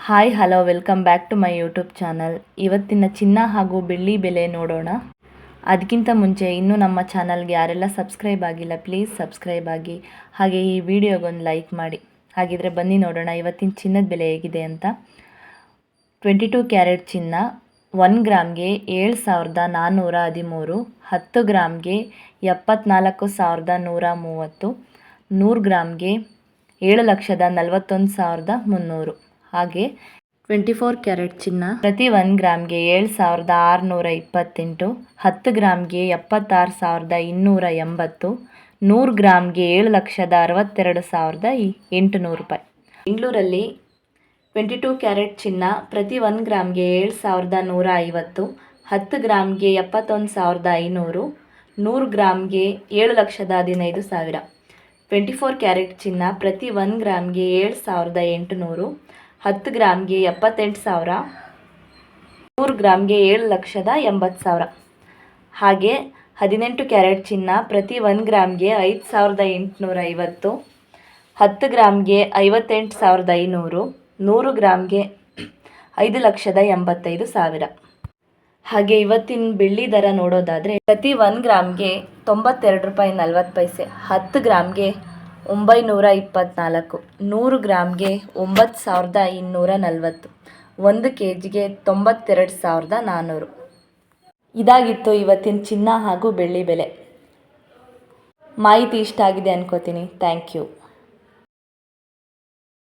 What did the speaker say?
Hi hello welcome back to my YouTube channel. ಇವತ್ತಿನ ಚಿನ್ನ ಹಾಗೂ ಬೆಳ್ಳಿ ಬೆಲೆ ನೋಡೋಣ. ಅದಕ್ಕಿಂತ ಮುಂಚೆ ಇನ್ನೂ ನಮ್ಮ ಚಾನಲ್ಗೆ ಯಾರೆಲ್ಲ ಸಬ್ಸ್ಕ್ರೈಬ್ ಆಗಿಲ್ಲ ಪ್ಲೀಸ್ ಸಬ್ಸ್ಕ್ರೈಬ್ ಆಗಿ, ಹಾಗೆ ಈ ವಿಡಿಯೋಗೊಂದು ಲೈಕ್ ಮಾಡಿ. ಹಾಗಿದ್ರೆ ಬನ್ನಿ ನೋಡೋಣ ಇವತ್ತಿನ ಚಿನ್ನದ ಬೆಲೆ ಹೇಗಿದೆ ಅಂತ. 22 ಕ್ಯಾರೆಟ್ ಚಿನ್ನ 1 ಗ್ರಾಮ್ಗೆ 7,413, 10 ಗ್ರಾಮ್ಗೆ 74,130, 100 ಗ್ರಾಮ್ಗೆ 7,41,300. ಹಾಗೆ 24 ಕ್ಯಾರೆಟ್ ಚಿನ್ನ ಪ್ರತಿ 1 ಗ್ರಾಮ್ಗೆ 7,628, 10 ಗ್ರಾಮ್ಗೆ 76,280, 100 ಗ್ರಾಮ್ಗೆ 7,62,800 ರೂಪಾಯಿ. ಬೆಂಗಳೂರಲ್ಲಿ 22 ಕ್ಯಾರೆಟ್ ಚಿನ್ನ ಪ್ರತಿ 1 ಗ್ರಾಮ್ಗೆ 7,150, 10 ಗ್ರಾಮ್ಗೆ 71,500, 100 ಗ್ರಾಮ್ಗೆ 7,15,000. 24 ಕ್ಯಾರೆಟ್ ಚಿನ್ನ ಪ್ರತಿ 1 ಗ್ರಾಮ್ಗೆ 7,800, 10 ಗ್ರಾಮ್ಗೆ 78,000, 100 ಗ್ರಾಮ್ಗೆ 7,80,000. ಹಾಗೆ 18 ಕ್ಯಾರೆಟ್ ಚಿನ್ನ ಪ್ರತಿ 1 ಗ್ರಾಮ್ಗೆ 5,850, 10 ಗ್ರಾಮ್ಗೆ 58,500, 100 ಗ್ರಾಮ್ಗೆ 5,85,000. ಹಾಗೆ ಇವತ್ತಿನ ಬೆಳ್ಳಿ ದರ ನೋಡೋದಾದರೆ ಪ್ರತಿ 1 ಗ್ರಾಮ್ಗೆ 92 ರೂಪಾಯಿ 40 ಪೈಸೆ, 10 ಗ್ರಾಮ್ಗೆ 924, 100 ಗ್ರಾಮ್ಗೆ 9,240, 1 kgಗೆ 92,400. ಇದಾಗಿತ್ತು ಇವತ್ತಿನ ಚಿನ್ನ ಹಾಗೂ ಬೆಳ್ಳಿ ಬೆಲೆ. ಮಾಹಿತಿ ಇಷ್ಟ ಆಗಿದೆ ಅನ್ಕೋತೀನಿ. Thank you.